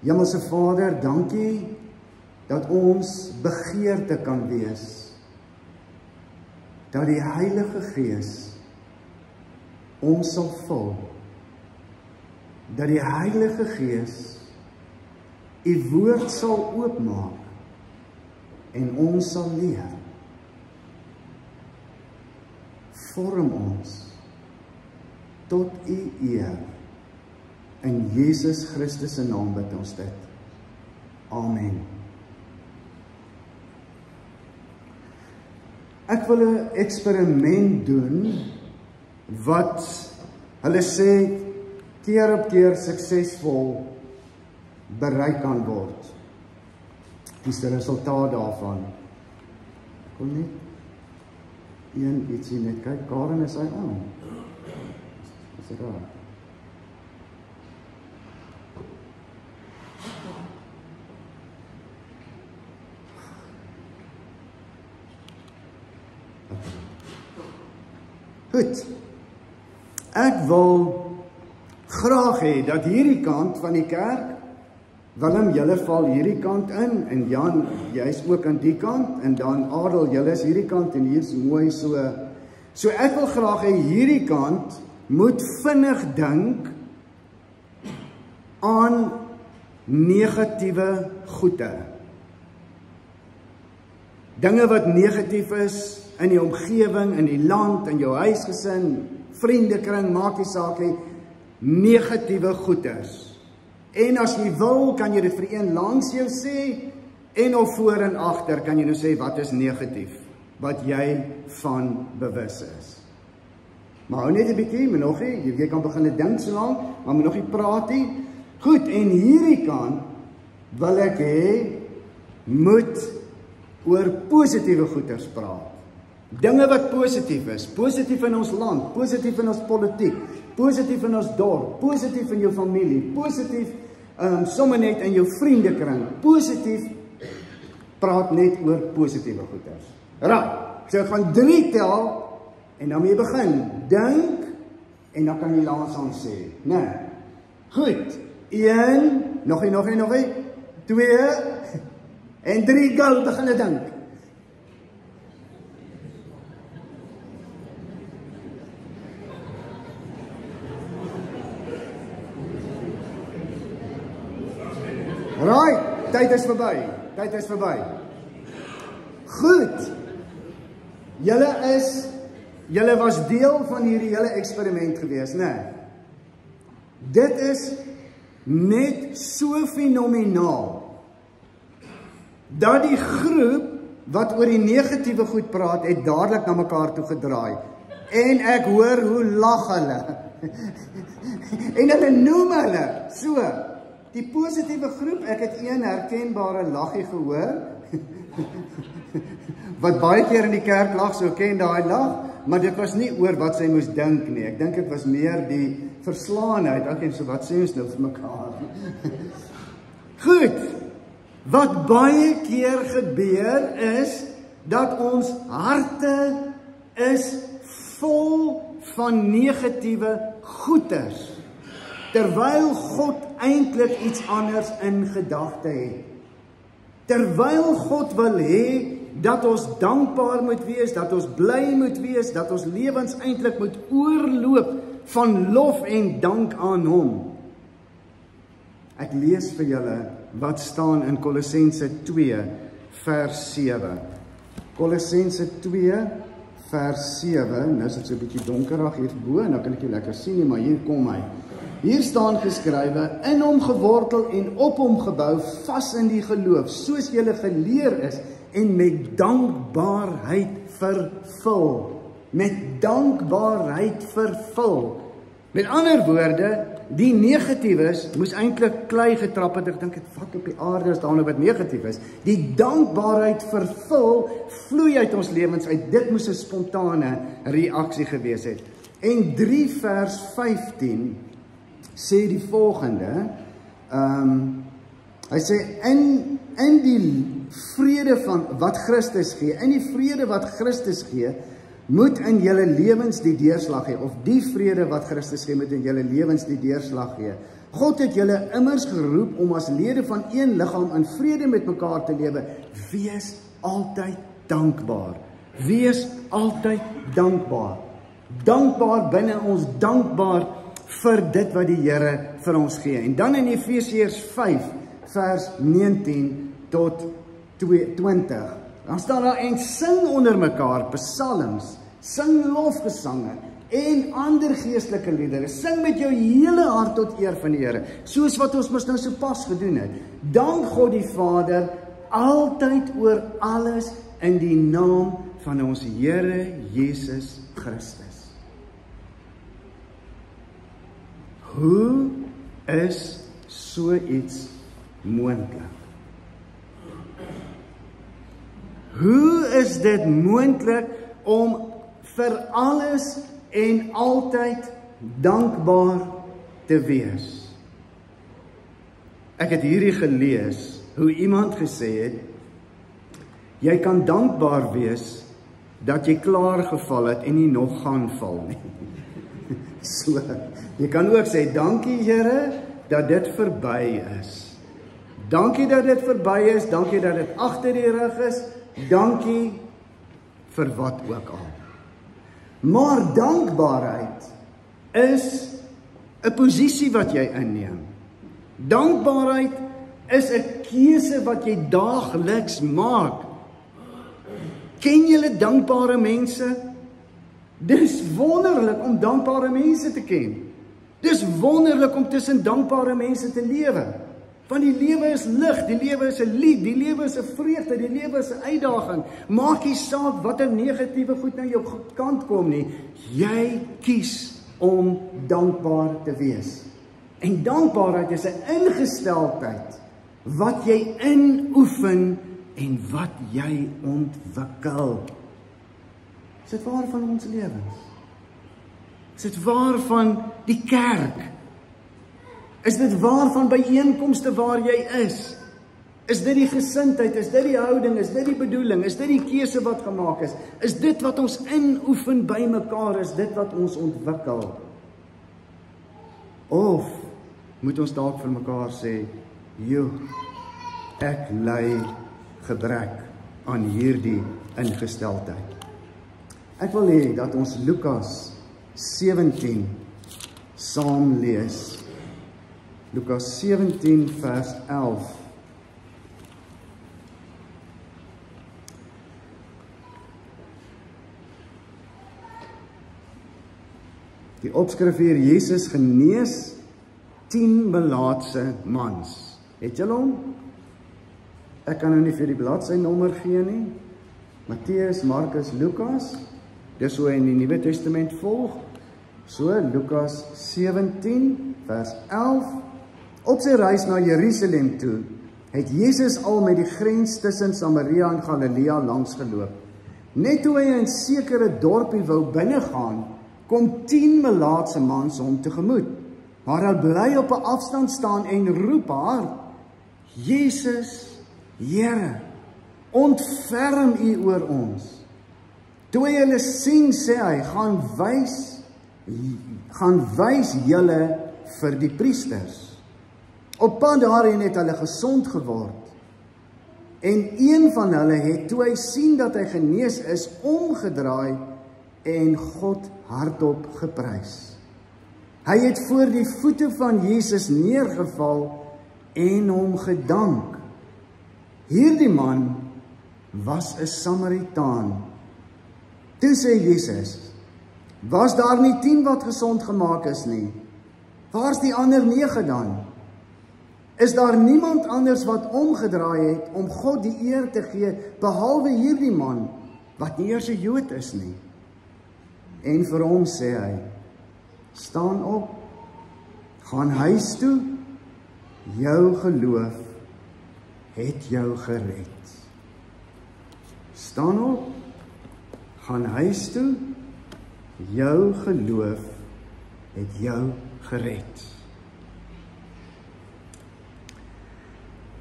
Hemelse Vader, dankie dat ons begeerte kan wees, dat die Heilige Gees ons sal vul, dat die Heilige Gees U woord sal oopmaak en ons sal leer. Vorm ons tot U eer. In Jesus Christus se naam bid ons dit. Amen. Ek wil 'n eksperiment doen wat hulle sê keer op keer suksesvol bereik kan word. Dis die resultaat daarvan. Ek wil net ietsie net kyk. Karen is hy aan. Is dit raar? Goed. Ek wil graag hê dat hierdie kant van die kerk, Willem, julle val hierdie kant in, en Jan, jy's ook aan die kant, en dan Adel, julle is hierdie kant, en hier's mooi so. So ek wil graag hê hierdie kant moet vinnig dink aan negatiewe goede. Dinge wat negatief is in die omgewing, in die land, in jou huisgesin, vriendekring, maak nie saak nie, negatiewe goeders. En as jy wil, kan jy dit vir een langs jou sê, en of voor en agter kan jy nou sê wat is negatief, wat jy van bewus is. Maar hou net 'n bietjie, maar nog nie, jy kan begin dink so lank, maar moet nog nie praat nie. Goed, en hierdie kant wil ek hê moet oor positiewe goeders praat. Dinge wat positief is, positief in ons land, positief in ons politiek, positief in ons dorp, positief in jou familie, positief sommer net in jou vriendekring, positief, praat net oor positiewe goeders. Right, so ek gaan 3 tel, en dan moet jy begin, dink, en dan kan jy langsaan sê, nee, goed, 1, nog 2, en 3, go, begin jy dink. Right, tyd is verby. Goed. Julle was deel van hierdie hele eksperiment gewees, né? Dit is net so fenomenaal dat die groep wat oor die negatiewe goed praat, het dadelik na mekaar toe gedraai. En ek hoor hoe lag hulle. En hulle noem hulle so. Die positiewe groep, ek het een herkenbare laggie gehoor, wat baie keer in die kerk lag, so ken daai lag, maar dit was nie oor wat sy moes dink nie, ek dink dit was meer die verslaanheid, en so wat sê ons nou vir mekaar. Goed, wat baie keer gebeur is, dat ons harte is vol van negatiewe goeders, terwyl God eintlik iets anders in gedagte het. Terwyl God wil hê dat ons dankbaar moet wees, dat ons bly moet wees, dat ons lewens eintlik moet oorloop van lof en dank aan hom. Ek lees vir julle wat staan in Kolossense 2 vers 7. Kolossense 2 vers 7, nou is dit so 'n bietjie donkerig hierbo, en nou kan ek nie lekker sien nie, maar hier kom hy. Hier staan geskrywe, in hom gewortel en op hom gebou, vas in die geloof, soos julle geleer is, en met dankbaarheid vervul. Met dankbaarheid vervul. Met ander woorde, die negatiefes moes eintlik klei getrap het, ek dink het vat op die aarde as daar nou wat negatief is. Die dankbaarheid vervul, vloei uit ons lewens uit, dit moes 'n spontane reaksie gewees het. En 3 vers 15, sê die volgende, hy sê, in die vrede van wat Christus gee, in die vrede wat Christus gee, moet in julle lewens die deurslag gee, of die vrede wat Christus gee, moet in julle lewens die deurslag gee. God het julle immers geroep om as lede van een liggaam in vrede met mekaar te lewe. Wees altyd dankbaar. Wees altyd dankbaar. Dankbaar binne ons, dankbaar vir dit wat die Here vir ons gee. En dan in Efesiërs 5 vers 19 tot 20. Dan staan daar en sing onder mekaar psalms, sing lofgesange en ander geestelike liedere. Sing met jou hele hart tot eer van die Here, soos wat ons mos nou sopas gedoen het. Dank God die Vader altyd oor alles in die naam van ons Here Jesus Christus. Hoe is so iets moontlik? Hoe is dit moontlik om vir alles en altyd dankbaar te wees? Ek het hierdie gelees, hoe iemand gesê het, jy kan dankbaar wees dat jy klaar geval het en nie nog gaan val nie. So, jy kan ook sê, dankie Here, dat dit verby is. Dankie dat dit verby is, dankie dat dit agter die rug is, dankie vir wat ook al. Maar dankbaarheid is 'n posisie wat jy inneem. Dankbaarheid is 'n keuse wat jy daagliks maak. Ken julle dankbare mense? Dis wonderlik om dankbare mense te ken. Dis wonderlik om tussen dankbare mense te lewe. Want die lewe is lig, die lewe is 'n lied, die lewe is 'n vreugde, die lewe is 'n uitdaging. Maak nie saak watter negatiewe goed na jou kant kom nie. Jy kies om dankbaar te wees. En dankbaarheid is 'n ingesteldheid wat jy inoefen en wat jy ontwikkel. Is dit waar van ons lewens? Is dit waar van die kerk? Is dit waar van byeenkomste waar jy is? Is dit die gesindheid? Is dit die houding? Is dit die bedoeling? Is dit die keuse wat gemaak is? Is dit wat ons inoefen by mekaar? Is dit wat ons ontwikkel? Of moet ons dalk vir mekaar sê, joh, ek ly gebrek aan hierdie ingesteldheid. Ek wil hê dat ons Lukas 17 saam lees. Lukas 17 vers 11. Die opskrif hier, Jesus genees 10 melaatse mans. Het julle hom? Ek kan nou nie vir die bladsynommer gee nie. Matteus, Markus, Lukas. Dis hoe hy in die Nuwe Testament volg. So, Lukas 17 vers 11. Op sy reis na Jerusalem toe, het Jesus al met die grens tussen Samaria en Galilea langs geloop. Net toe hy in 'n sekere dorpie wou binnegaan, kom 10 melaatse mans hom tegemoet. Maar hy bly op 'n afstand staan en roep hard, Jesus, Here, ontferm U oor ons. Toe hy hulle sien, sê hy, gaan wys julle vir die priesters. Op pad daarheen het hulle gesond geword. En een van hulle het, toe hy sien dat hy genees is, omgedraai en God hardop geprys. Hy het voor die voete van Jesus neergeval en hom gedank. Hierdie man was 'n Samaritaan. Toe sê Jesus, was daar nie 10 wat gesond gemaak is nie? Waar's die ander 9 dan? Is daar niemand anders wat omgedraai het om God die eer te gee, behalwe hierdie man, wat nie eers 'n Jood is nie? En vir hom sê hy, staan op, gaan huis toe, jou geloof het jou gered. Staan op, gaan huis toe, jou geloof het jou gered.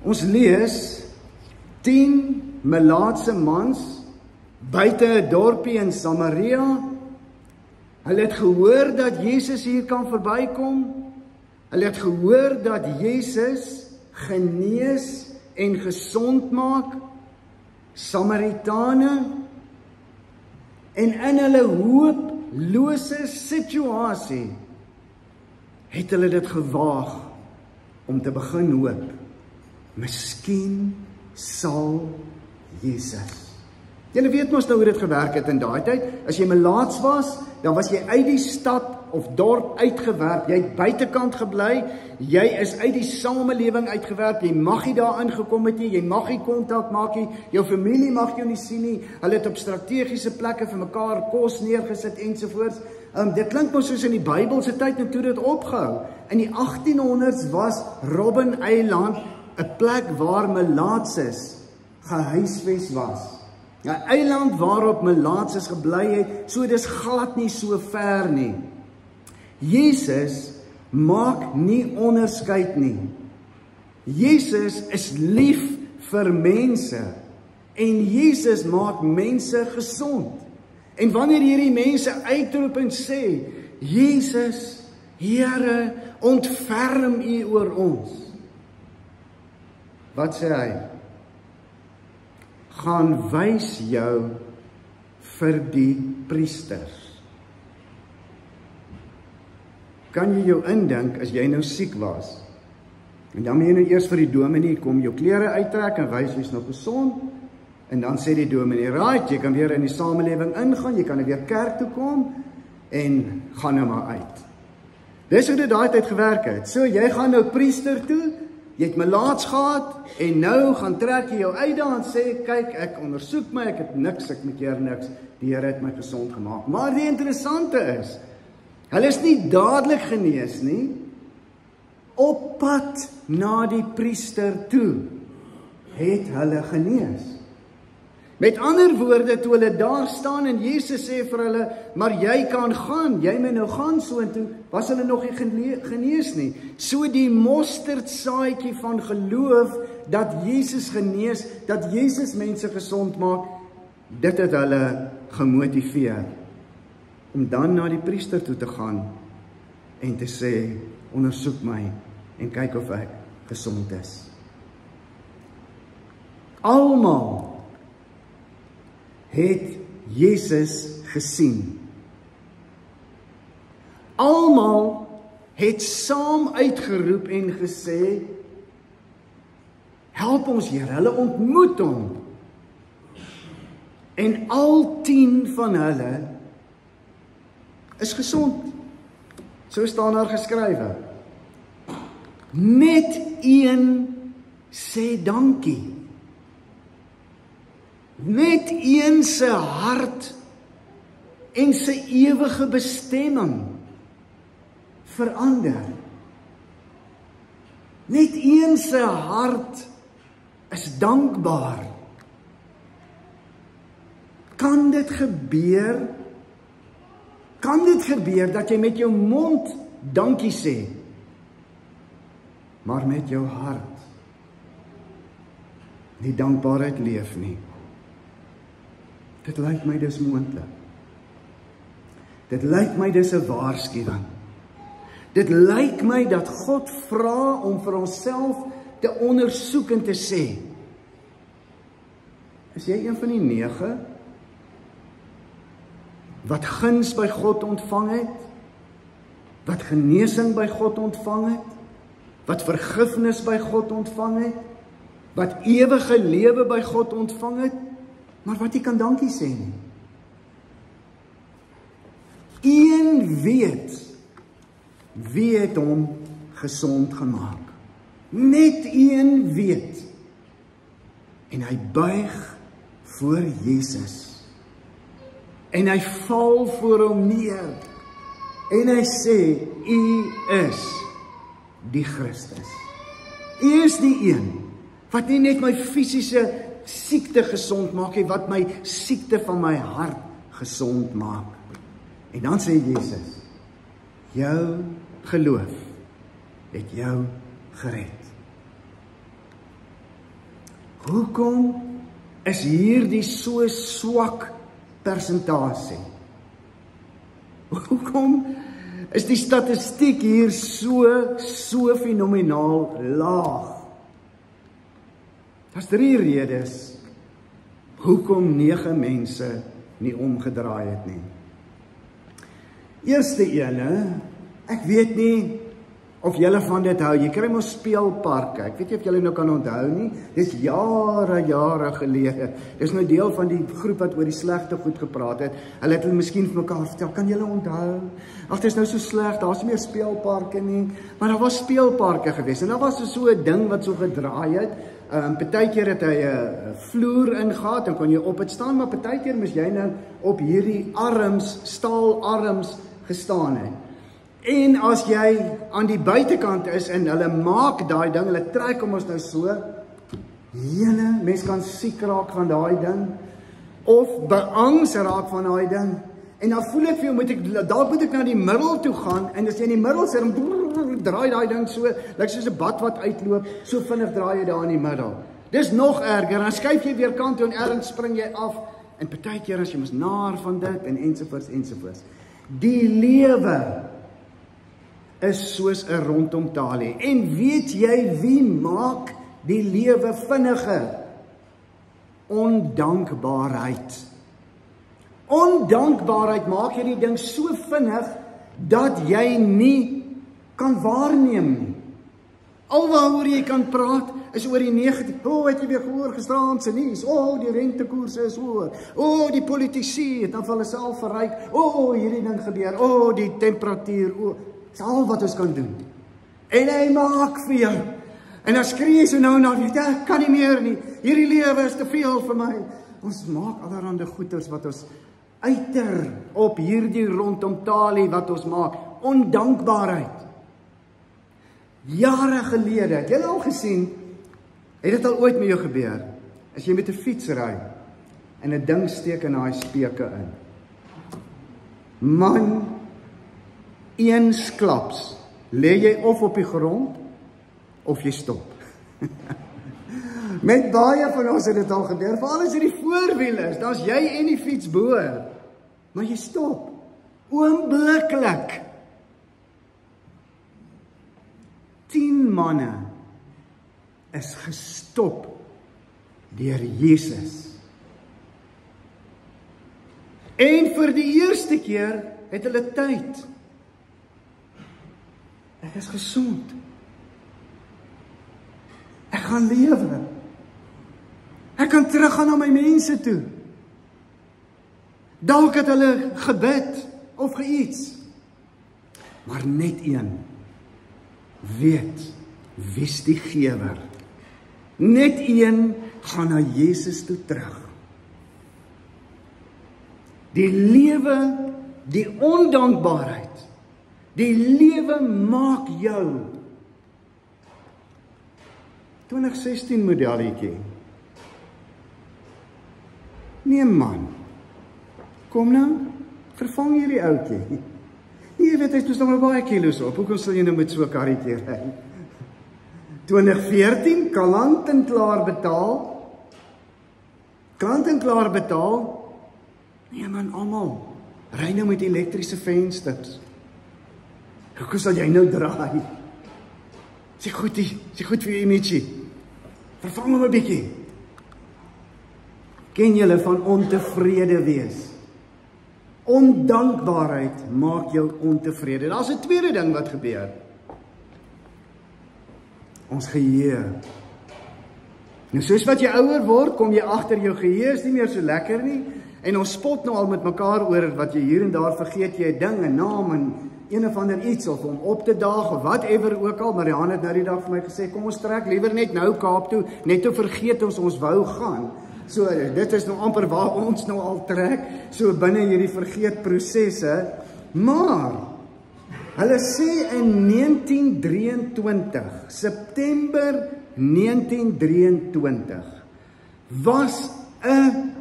Ons lees 10 melaatse mans buite 'n dorpie in Samaria. Hulle het gehoor dat Jesus hier kan verbykom. Hulle het gehoor dat Jesus genees en gesond maak, Samaritane, en in hulle hooplose situasie het hulle dit gewaag om te begin hoop. Miskien sal Jesus. Julle weet mos nou hoe dit gewerk het in daai tyd. As jy melaats was, dan was jy uit die stad of dorp uitgewerp. Jy het buitekant gebly. Jy is uit die samelewing uitgewerp. Jy mag nie daar ingekom het nie. Jy mag nie kontak maak nie. Jou familie mag jou nie sien nie. Hulle het op strategiese plekke vir mekaar kos neergesit ensovoorts. Dit klink mos soos in die Bybelse tyd en toe dit opgehou. In die 1800s was Robben Eiland 'n plek waar melaatses gehuisves was. 'n eiland waarop melaatses gebly het, so dis glad nie so ver nie. Jesus maak nie onderskeid nie. Jesus is lief vir mense en Jesus maak mense gesond. En wanneer hierdie mense uitroep en sê, Jesus, Here, ontferm U oor ons. Wat sê hy? Gaan wys jou vir die priesters. Kan jy jou indink as jy nou siek was? En dan moet jy nou eers vir die dominee kom, jou klere uittrek en wys jy's nog gesond. En dan sê die dominee, right, jy kan weer in die samelewing ingaan, jy kan weer kerk toe kom en gaan nou maar uit. Dis hoe dit daai tyd gewerk het. So jy gaan nou priester toe, jy het melaats gehad en nou gaan trek jy jou uit daar en sê, kyk, ek ondersoek my, ek het niks, ek mekeer niks, die Here het my gesond gemaak. Maar die interessante is, hulle is nie dadelik genees nie, op pad na die priester toe, het hulle genees. Met ander woorde, toe hulle daar staan en Jesus sê vir hulle, maar jy kan gaan, jy moet nou gaan so en toe, was hulle nog nie genees nie. So die mosterdsaadjie van geloof, dat Jesus genees, dat Jesus mense gesond maak, dit het hulle gemotiveer, om dan na die priester toe te gaan, en te sê, ondersoek my, en kyk of ek gesond is. Almal het Jesus gesien. Almal het saam uitgeroep en gesê, help ons Here, hulle ontmoet hom. En al 10 van hulle is gesond. So staan daar geskrywe. Net een sê dankie. Net een se hart en sy ewige bestemming verander. Net een se hart is dankbaar. Kan dit gebeur? Kan dit gebeur dat jy met jou mond dankie sê, maar met jou hart die dankbaarheid leef nie? Dit lyk my dis moontlik. Dit lyk my dis 'n waarskuwing. Dit lyk my dat God vra om vir onsself te ondersoek en te sê, is jy een van die 9 wat guns by God ontvang het, wat genesing by God ontvang het, wat vergifnis by God ontvang het, wat ewige lewe by God ontvang het, maar wat jy kan dankie sê nie. Een weet, wie het hom gesond gemaak. Net een weet. En hy buig voor Jesus. En hy val voor hom neer. En hy sê, U is die Christus. U is die een wat nie net my fisiese siekte gesond maak, wat my siekte van my hart gesond maak. En dan sê Jesus, jou geloof het jou gered. Hoekom is hierdie so swak persentasie? Hoekom is die statistiek hier so fenomenaal laag. Daar's 3 redes hoekom 9 mense nie omgedraai het nie. Eerste ene, ek weet nie of julle van dit hou, jy kry mos speelparke, ek weet nie of julle nou kan onthou nie, dis jare gelede, dis nou deel van die groep wat oor die slegte goed gepraat het, hulle het miskien vir mekaar vertel, kan julle onthou, ag, dis nou so sleg, daar's nie meer speelparke nie, maar daar was speelparke gewees, en daar was so 'n ding wat so gedraai het, partykeer het hy 'n vloer ingehaat, en kon jy op het staan, maar partykeer moes jy nou op hierdie arms, staalarms gestaan het. En as jy aan die buitekant is en hulle maak daai ding, hulle trek hom ons nou so, jene, mens kan siek raak van daai ding, of beangs raak van daai ding, en dan voel ek vir jou, dalk moet ek na die middel toe gaan, en as jy in die middel sit, dan draai daai ding so, lyk soos 'n bad wat uitloop, so vinnig draai jy daar in die middel. Dis nog erger, dan skuif jy weer kant toe en ergens spring jy af, en partykeer as jy mos naar van dit, en ensovoorts. Die lewe is soos 'n rondom talie. En weet jy wie maak die lewe vinniger? Ondankbaarheid. Ondankbaarheid maak jy die ding so vinnig dat jy nie kan waarneem nie. Alwaaroor jy kan praat is oor die negatief. Het jy weer gehoor gisteraan se nuus? Die rentekoerse is hoër. Die politici het dan vir hulle self verryk. Hierdie ding gebeur. Die temperatuur. Dis al wat ons kan doen. En hy maak vir jou. En dan skree jy so nou, ek kan nie meer nie. Hierdie lewe is te veel vir my. Ons maak allerhande goeders wat ons uiter op hierdie rondom talie wat ons maak. Ondankbaarheid. Jare gelede, het jy al gesien, het dit al ooit met jou gebeur, as jy met 'n fiets ry, en 'n ding steek in daai speke in. Man, eensklaps, lê jy of op die grond, of jy stop. Met baie van ons het dit al gebeur, veral as jy die voorwiel is, dan is jy en die fiets bo, maar jy stop, oombliklik. 10 manne is gestop deur Jesus. En vir die eerste keer het hulle tyd. Ek is gesond. Ek gaan lewe. Ek kan teruggaan na my mense toe. Dalk het hulle gebid of geiets. Maar net een weet, wie's die gewer. Net een gaan na Jesus toe terug. Die lewe, die ondankbaarheid, die lewe maak jou 2016 modelletjie. Nee man, kom nou, vervang hierdie oudjie. Jy weet, hy het nog baie kilo's op, hoekom sal jy nou met so 'n karretjie ry? 2014, klant en klaar betaal. Nee man, almal, ry nou met elektriese vensters. Hoekom sal jy nou draai? Sê goed vir jou imagie. Vervang hom 'n bietjie. Ken julle van ontevrede wees? Ondankbaarheid maak jou ontevrede. Daar's 'n tweede ding wat gebeur. Ons geheue. Nou soos wat jy ouer word, kom jy agter jou geheue is nie meer so lekker nie. En ons spot nou al met mekaar oor wat jy hier en daar vergeet jy 'n ding, 'n naam en een of ander iets of om op te daag of whatever ook al. Marianne het nou die dag vir my gesê, kom ons trek liewer net nou Kaap toe, net toe vergeet ons wou gaan. So, dit is nou amper waar ons nou al trek, so binne hierdie vergeetprosesse. Maar, hulle sê in 1923, September 1923, was 'n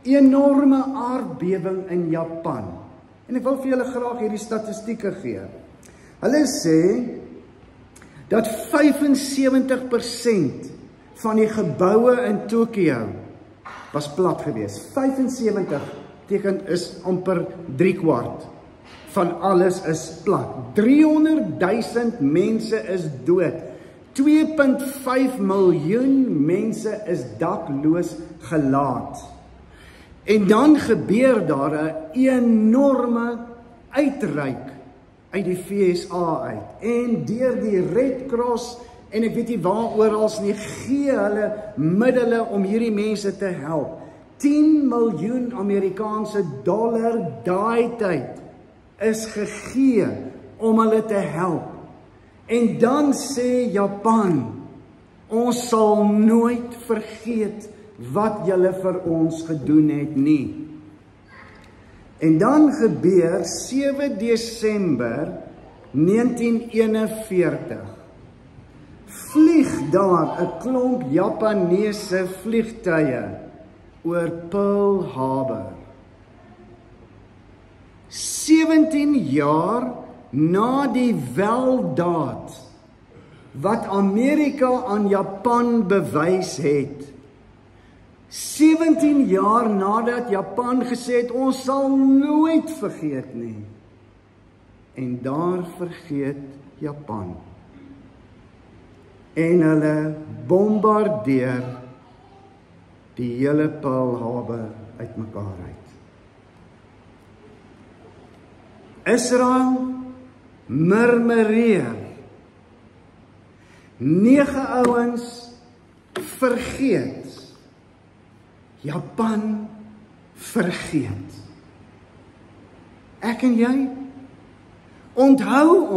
enorme aardbewing in Japan. En ek wil vir julle graag hierdie statistieke gee. Hulle sê dat 75% van die geboue in Tokio was plat gewees. 75 teken is amper 3/4. van alles is plat. 300.000 mense is dood. 2,5 miljoen mense is dakloos gelaat. En dan gebeur daar 'n enorme uitreik uit die VSA uit. En deur die Red Cross en ek weet nie waar orals nie, gee hulle middele om hierdie mense te help. 10 miljoen Amerikaanse dollar daai tyd is gegee om hulle te help. En dan sê Japan, ons sal nooit vergeet wat julle vir ons gedoen het nie. En dan gebeur 7 Desember 1941. Vlieg daar 'n klomp Japaneese vliegtuie oor Pearl Harbor. 17 jaar na die weldaad wat Amerika aan Japan bewys het. 17 jaar nadat Japan gesê het, ons sal nooit vergeet nie. En daar vergeet Japan. En hulle bombardeer die hele Pearl Harbor uitmekaar uit. Israel murmureer. 9 ouens vergeet. Japan vergeet. Ek en jy, onthou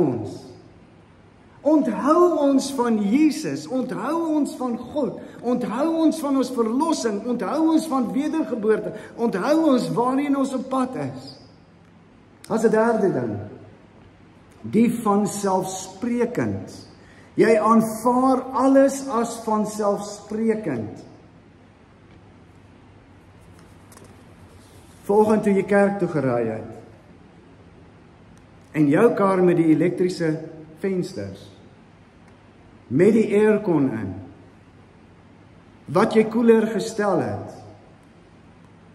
ons van Jesus, onthou ons van God, onthou ons van ons verlossing, onthou ons van wedergeboorte, onthou ons waarheen ons op pad is. As 'n derde ding, die vanselfsprekend. Jy aanvaar alles as vanselfsprekend. Volgende toe jy kerk toe geraai het, en jou kar met die elektriese vensters, met die aircon in, wat jy koeler gestel het,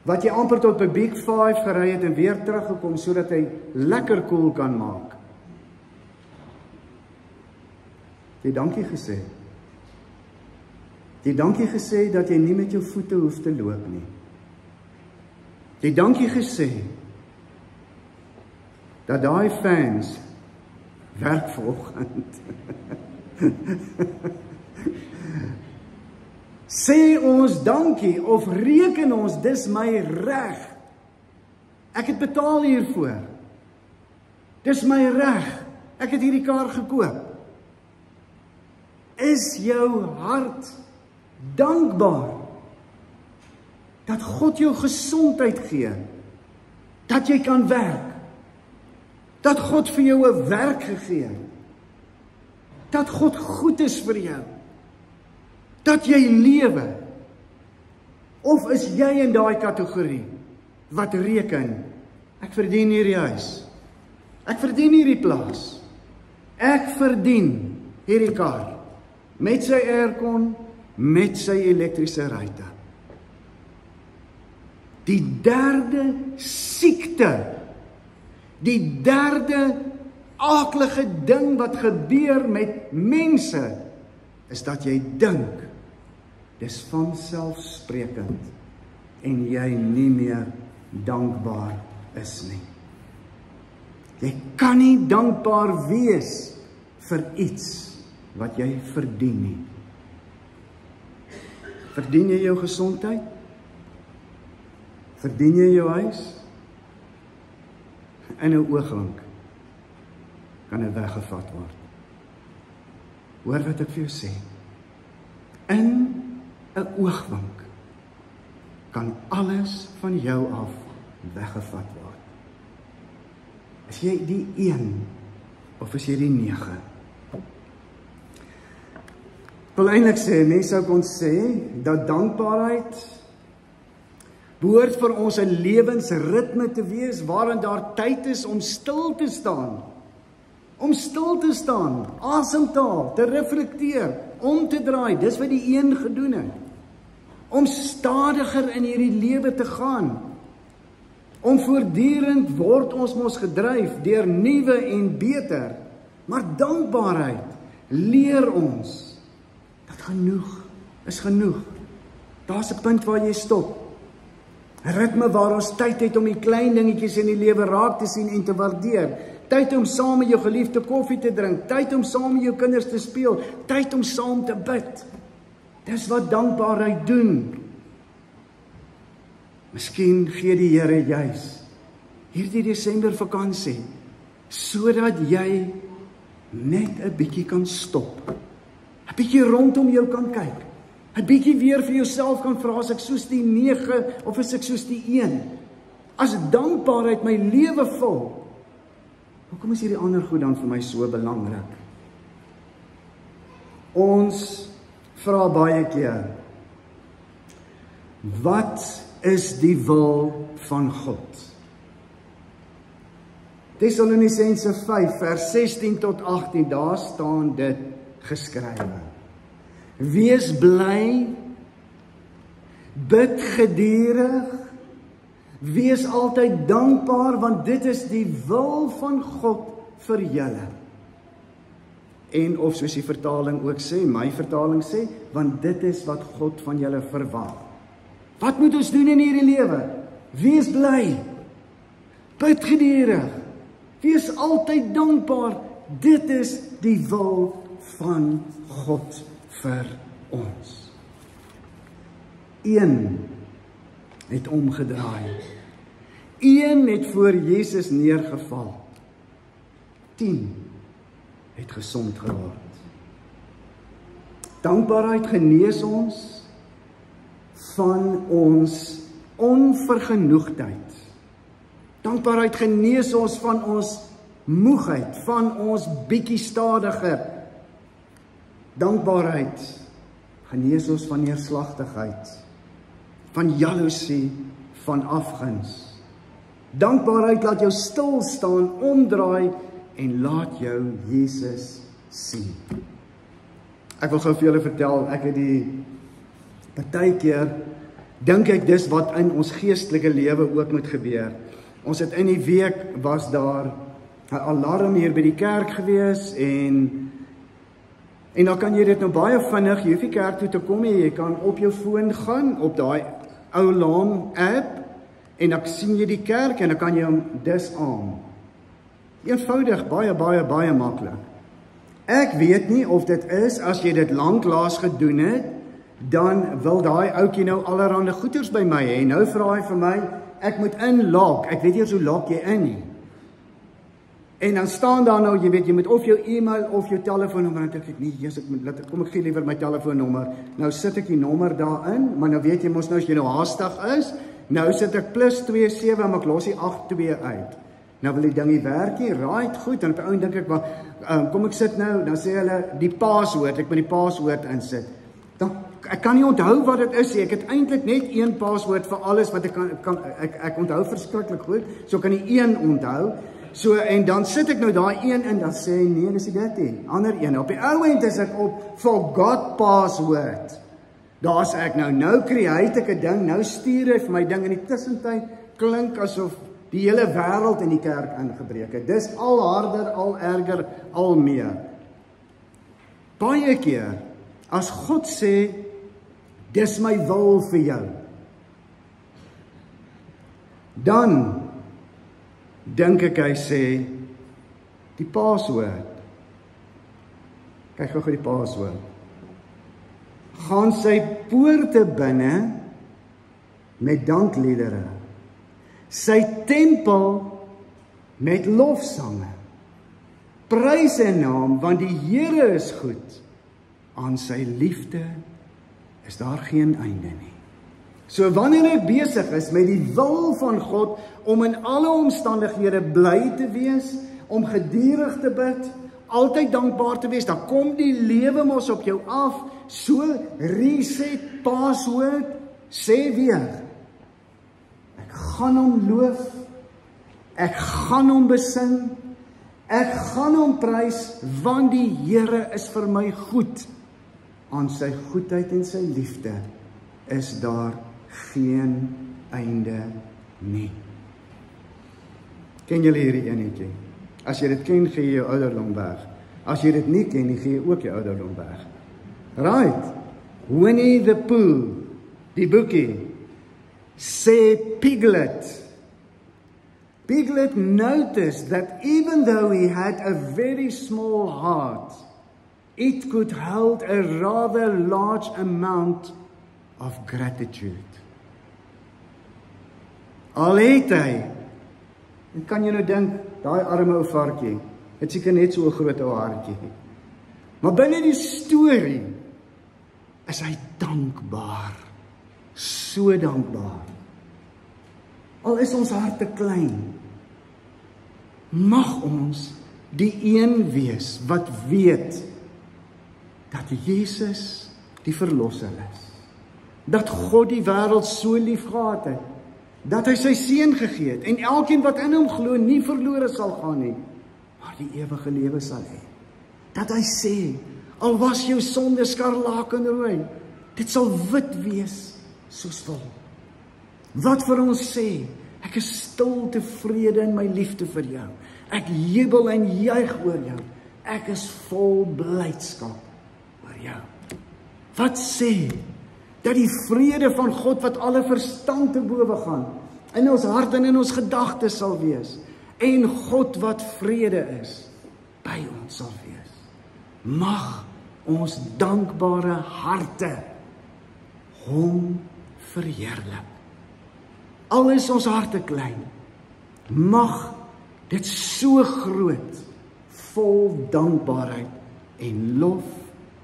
wat jy amper tot by Big 5 geraai het en weer teruggekom, sodat hy lekker koel kan maak. Jy dankie gesê. Jy dankie gesê dat jy nie met jou voete hoef te loop nie. Jy dankie gesê dat daai fans werk vanoggend. Sê ons dankie of reken ons dis my reg. Ek het betaal hiervoor. Dis my reg. Ek het hierdie kar gekoop. Is jou hart dankbaar dat God jou gesondheid gee, dat jy kan werk, dat God vir jou 'n werk gegee het, dat God goed is vir jou, dat jy lewe, of is jy in daai kategorie wat reken, ek verdien hierdie huis, ek verdien hierdie plaas, ek verdien hierdie kar, met sy aircon, met sy elektriese ruitte. Die derde siekte, die derde aaklige ding wat gebeur met mense, is dat jy dink, dis vanselfsprekend, en jy nie meer dankbaar is nie. Jy kan nie dankbaar wees vir iets wat jy verdien nie. Verdien jy jou gesondheid? Verdien jy jou huis? In 'n oogwink kan dit weggevat word. Hoor wat ek vir jou sê. In 'n oogwink kan alles van jou af weggevat word. Is jy die 1 of is jy die 9? Ek wil eintlik sê, mense sou kon sê dat dankbaarheid behoort vir ons 'n lewensritme te wees waarin daar tyd is om stil te staan. Om stil te staan, asemhaal, te reflekteer, om te draai, dis wat die een gedoen het. Om stadiger in hierdie lewe te gaan. Onvoortdurend word ons mos gedryf deur nuwe en beter. Maar dankbaarheid leer ons dat genoeg is genoeg. Daar's 'n punt waar jy stop. 'n Ritme waar ons tyd het om die klein dingetjies in die lewe raak te sien en te waardeer. Tyd om saam met jou geliefde koffie te drink, tyd om saam met jou kinders te speel, tyd om saam te bid. Dis wat dankbaarheid doen. Miskien gee die Here juis hierdie Desember vakansie, sodat jy net 'n bietjie kan stop. 'n Bietjie rondom jou kan kyk. 'n Bietjie weer vir jouself kan vra, as ek soos die 9 of is ek soos die 1? As dankbaarheid my lewe vul, hoekom is hierdie ander goed dan vir my so belangrik? Ons vra baie keer, wat is die wil van God? Tessalonisense 5 vers 16 tot 18, daar staan dit geskrywe. Wees bly, bid gedurig, wees altyd dankbaar, want dit is die wil van God vir julle. En of soos die vertaling ook sê, my vertaling sê, want dit is wat God van julle verwag. Wat moet ons doen in hierdie lewe? Wees bly, bid gedurig, wees altyd dankbaar. Dit is die wil van God vir ons. 1 het omgedraai. 1 het voor Jesus neergeval. 10 het gesond geword. Dankbaarheid genees ons van ons onvergenoegdheid. Dankbaarheid genees ons van ons moegheid, van ons bietjie stadiger. Dankbaarheid genees ons van neerslagtigheid, van jaloesie, van afguns. Dankbaarheid laat jou stil staan, omdraai en laat jou Jesus sien. Ek wil gou vir julle vertel, ek het partykeer dink ek dis wat in ons geestelike lewe ook moet gebeur. Ons het in die week was daar 'n alarm hier by die kerk gewees en dan kan jy dit nou baie vinnig, jy hoef nie kerk toe te kom nie, jy kan op jou foon gaan, op daai ou alarm app, en dan sien jy die kerk, en dan kan jy hom disarm. Eenvoudig, baie maklik. Ek weet nie of dit is, as jy dit lanklaas gedoen het, dan wil daai ouetjie nou allerhande goeders by my hê. Nou vra hy vir my, ek moet inlog, ek weet nie hoe log jy in nie. En dan staan daar nou, jy weet, jy moet of jou e-mail of jou telefoonnommer, en dan dink ek, nee, Jesus, kom ek gee liewer my telefoonnommer. Nou sit ek die nommer daarin, maar nou weet jy mos nou, as jy nou haastig is, nou sit ek +27, maar ek los die 82 uit. Nou wil die dingie werk nie, right, goed, en op die ou dink ek, kom ek sit nou, dan sê hulle, die paswoord, ek moet die paswoord insit. Dan, ek kan nie onthou wat dit is, ek het eintlik net een paswoord vir alles, wat ek onthou verskriklik goed, so kan die een onthou. So, en dan sit ek nou daai een in, dan sê hy, nee, dis dit nie, ander een. Op die ou end is ek op forgot password. Daar's ek nou create ek 'n ding, nou stuur hy vir my ding, in die tussentyd klink asof die hele wêreld in die kerk ingebreek het. Dis al harder, al erger, al meer. Baie keer, as God sê, dis my wil vir jou, dan dink ek hy sê, die paswoord, kyk gou die paswoord, gaan sy poorte binne met dankliedere, sy tempel met lofsange, prys sy naam, want die Here is goed, aan sy liefde is daar geen einde nie. So wanneer ek besig is met die wil van God, om in alle omstandighede bly te wees, om gedurig te bid, altyd dankbaar te wees, dan kom die lewe mos op jou af, so reset password, sê weer, ek gaan hom loof, ek gaan hom besing, ek gaan hom prys, want die Here is vir my goed, aan sy goedheid en sy liefde is daar geen einde nie. Ken julle hierdie enetjie? As jy dit ken, gee jy jou ouderdom weg. As jy dit nie ken, gee jy ook jou ouderdom weg. Right. Winnie the Pooh, die boekie, sê Piglet. Piglet noticed that even though he had a very small heart, it could hold a rather large amount of gratitude. Al het hy, en kan jy nou dink, daai arme ou varkie, het seker net so 'n groot ou hartjie. Maar binne die storie is hy dankbaar, so dankbaar. Al is ons harte klein, mag ons die een wees wat weet dat Jesus die verlosser is. Dat God die wêreld so lief gehad het, dat hy sy seun gegee het, en elkeen wat in hom glo nie verlore sal gaan nie, maar die ewige lewe sal hê. Dat hy sê, al was jou sonde skarlakenrooi, dit sal wit wees soos wol. Wat vir ons sê, ek is stil tevrede in my liefde vir jou. Ek jubel en juig oor jou. Ek is vol blydskap oor jou. Wat sê, dat die vrede van God wat alle verstand te bowe gaan, in ons hart en in ons gedagtes sal wees, en God wat vrede is, by ons sal wees. Mag ons dankbare harte hom verheerlik. Al is ons harte klein, mag dit so groot, vol dankbaarheid en lof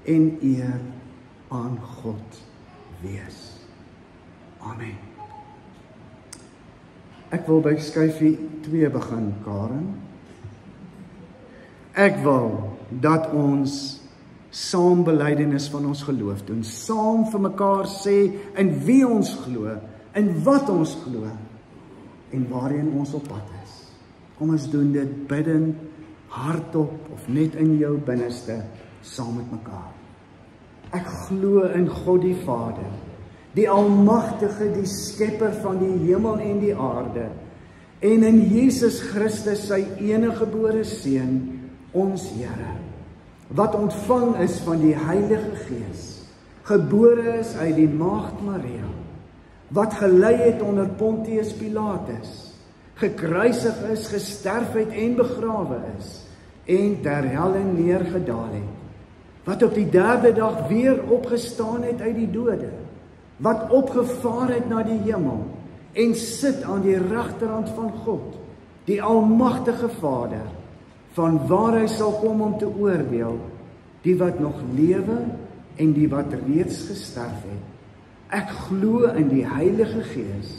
en eer aan God wees. Amen. Ek wil by skyfie 2 begin, Karen. Ek wil dat ons saam belydenis van ons geloof doen, saam vir mekaar sê in wie ons glo, in wat ons glo, en waarheen ons op pad is. Kom ons doen dit bidden, hardop, of net in jou binneste, saam met mekaar. Ek glo in God die Vader, die Almagtige, die Skepper van die hemel en die aarde, en in Jesus Christus, sy eniggebore Seun, ons Here, wat ontvang is van die Heilige Gees, gebore is uit die Maagd Maria, wat gelei het onder Pontius Pilatus, gekruisig is, gesterf het en begrawe is, en ter helle neergedaal het, wat op die 3de dag weer opgestaan het uit die dode, wat opgevaar het na die hemel, en sit aan die regterhand van God, die Almagtige Vader, van waar hy sal kom om te oordeel, die wat nog lewe en die wat reeds gesterf het. Ek glo in die Heilige Gees.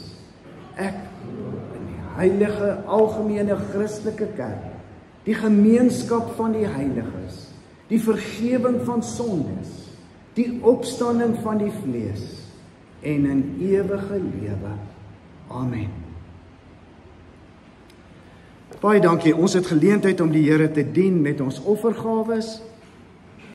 Ek glo in die heilige algemene Christelike kerk, die gemeenskap van die heiliges, die vergewing van sondes, die opstanding van die vlees en in ewige lewe. Amen. Baie dankie. Ons het geleentheid om die Here te dien met ons offergawes.